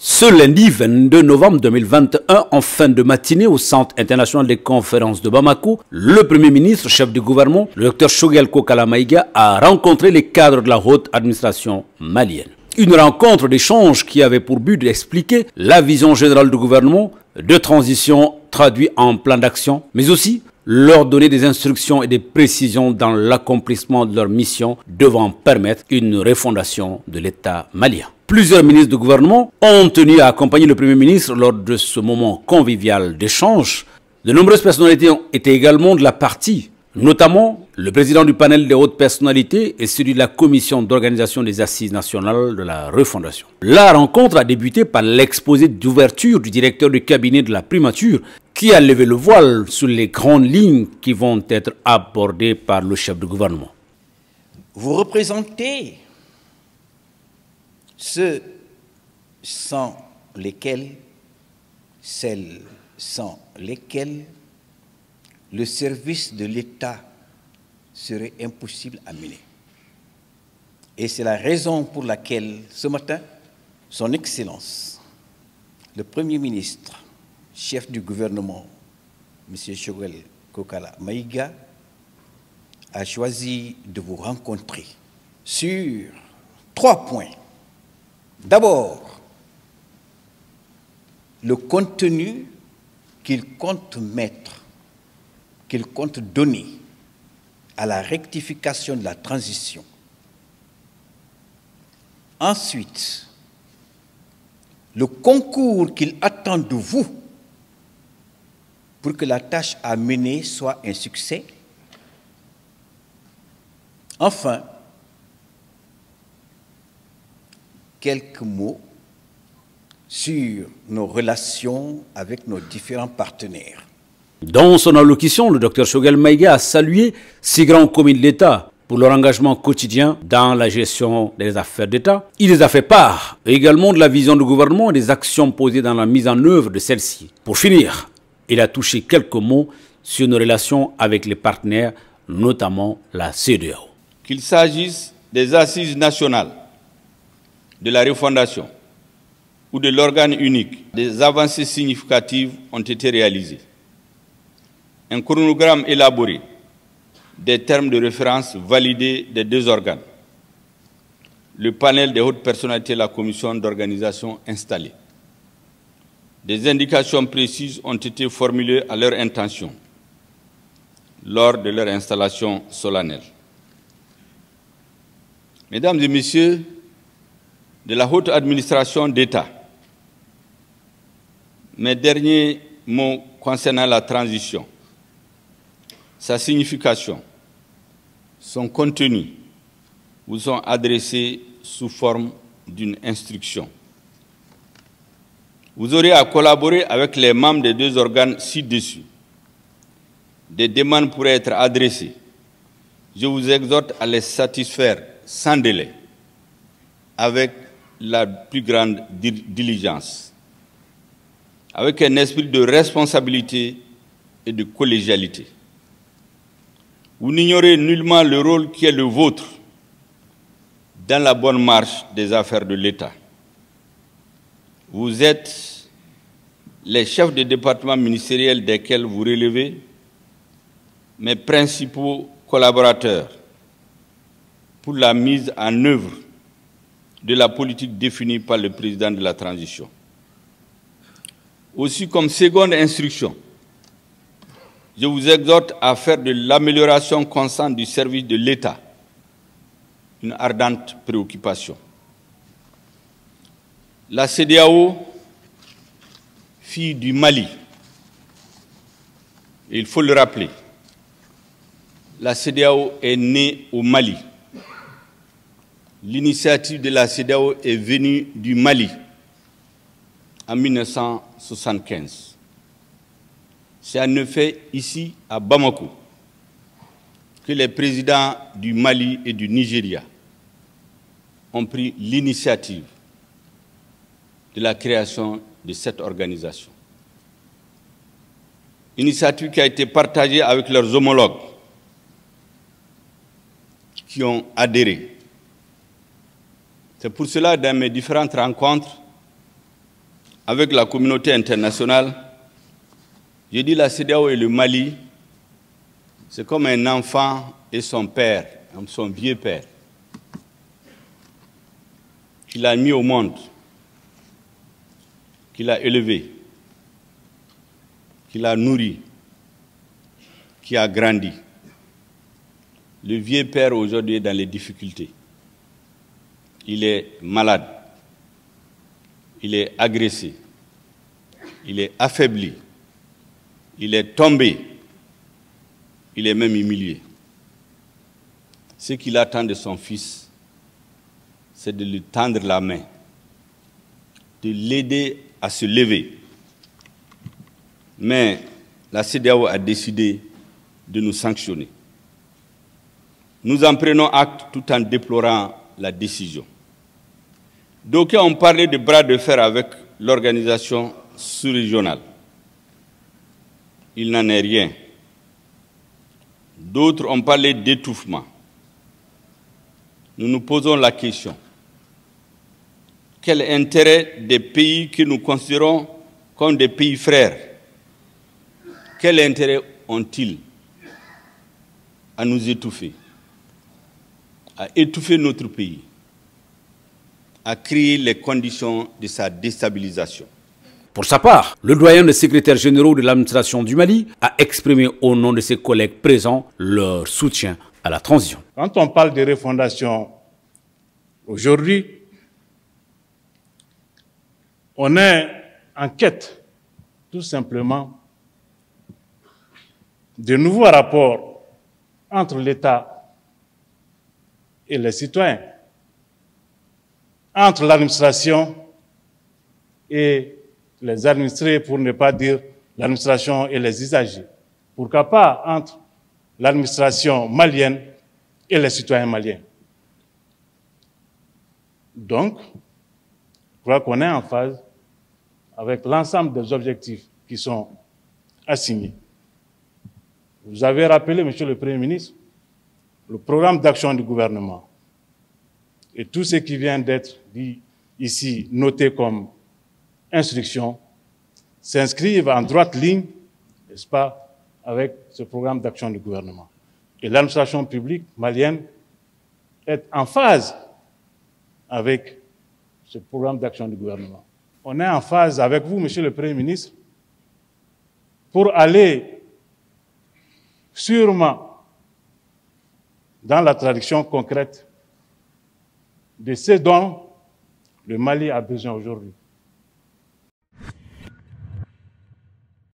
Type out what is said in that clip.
Ce lundi 22 novembre 2021, en fin de matinée, au Centre international des conférences de Bamako, le Premier ministre, chef du gouvernement, le Dr Choguel Kokala Maïga, a rencontré les cadres de la haute administration malienne. Une rencontre d'échange qui avait pour but d'expliquer la vision générale du gouvernement de transition traduite en plan d'action, mais aussi leur donner des instructions et des précisions dans l'accomplissement de leur mission devant permettre une refondation de l'État malien. Plusieurs ministres du gouvernement ont tenu à accompagner le Premier ministre lors de ce moment convivial d'échange. De nombreuses personnalités étaient également de la partie, notamment le président du panel des hautes personnalités et celui de la commission d'organisation des assises nationales de la refondation. La rencontre a débuté par l'exposé d'ouverture du directeur du cabinet de la primature qui a levé le voile sur les grandes lignes qui vont être abordées par le chef du gouvernement. Vous représentez ceux sans lesquels, celles sans lesquelles le service de l'État serait impossible à mener. Et c'est la raison pour laquelle, ce matin, Son Excellence, le Premier ministre, chef du gouvernement, M. Choguel Kokala Maïga, a choisi de vous rencontrer sur 3 points. D'abord, le contenu qu'il compte mettre, qu'il compte donner à la rectification de la transition. Ensuite, le concours qu'il attend de vous pour que la tâche à mener soit un succès. Enfin, quelques mots sur nos relations avec nos différents partenaires. Dans son allocution, le Dr Choguel Maïga a salué 6 grands commis de l'État pour leur engagement quotidien dans la gestion des affaires d'État. Il les a fait part également de la vision du gouvernement et des actions posées dans la mise en œuvre de celle-ci. Pour finir, il a touché quelques mots sur nos relations avec les partenaires, notamment la CEDEAO. Qu'il s'agisse des assises nationales, de la refondation ou de l'organe unique, des avancées significatives ont été réalisées. Un chronogramme élaboré, des termes de référence validés des 2 organes, le panel des hautes personnalités et la commission d'organisation installée. Des indications précises ont été formulées à leur intention lors de leur installation solennelle. Mesdames et Messieurs de la haute administration d'État, mes derniers mots concernant la transition, sa signification, son contenu vous sont adressés sous forme d'une instruction. Vous aurez à collaborer avec les membres des 2 organes ci-dessus. Des demandes pourraient être adressées. Je vous exhorte à les satisfaire sans délai, avec la plus grande diligence, avec un esprit de responsabilité et de collégialité. Vous n'ignorez nullement le rôle qui est le vôtre dans la bonne marche des affaires de l'État. Vous êtes les chefs de département ministériel desquels vous relevez, mes principaux collaborateurs pour la mise en œuvre de la politique définie par le président de la transition. Aussi, comme seconde instruction, je vous exhorte à faire de l'amélioration constante du service de l'État une ardente préoccupation. La CEDEAO, fille du Mali, et il faut le rappeler, la CEDEAO est née au Mali. L'initiative de la CEDEAO est venue du Mali en 1975. C'est en effet ici, à Bamako, que les présidents du Mali et du Nigeria ont pris l'initiative de la création de cette organisation. Initiative qui a été partagée avec leurs homologues qui ont adhéré. C'est pour cela, dans mes différentes rencontres, avec la communauté internationale, je dis la CEDEAO et le Mali, c'est comme un enfant et son père, son vieux père, qu'il a mis au monde, qu'il a élevé, qu'il a nourri, qui a grandi. Le vieux père aujourd'hui est dans les difficultés. Il est malade, il est agressé, il est affaibli, il est tombé, il est même humilié. Ce qu'il attend de son fils, c'est de lui tendre la main, de l'aider à se lever. Mais la CEDEAO a décidé de nous sanctionner. Nous en prenons acte tout en déplorant la décision. D'aucuns ont parlé de bras de fer avec l'organisation sous-régionale. Il n'en est rien. D'autres ont parlé d'étouffement. Nous nous posons la question. Quel intérêt des pays que nous considérons comme des pays frères, quel intérêt ont-ils à nous étouffer, à étouffer notre pays, à créer les conditions de sa déstabilisation? Pour sa part, le doyen des secrétaires généraux de l'administration du Mali a exprimé au nom de ses collègues présents leur soutien à la transition. Quand on parle de refondation aujourd'hui, on est en quête, tout simplement, de nouveaux rapports entre l'État et les citoyens, entre l'administration et les administrés, pour ne pas dire l'administration et les usagers. Pourquoi pas entre l'administration malienne et les citoyens maliens. Donc, je crois qu'on est en phase avec l'ensemble des objectifs qui sont assignés. Vous avez rappelé, Monsieur le Premier ministre, le programme d'action du gouvernement et tout ce qui vient d'être dit ici, noté comme instruction, s'inscrivent en droite ligne, n'est-ce pas, avec ce programme d'action du gouvernement. Et l'administration publique malienne est en phase avec ce programme d'action du gouvernement. On est en phase avec vous, Monsieur le Premier ministre, pour aller sûrement dans la traduction concrète de ce dont le Mali a besoin aujourd'hui.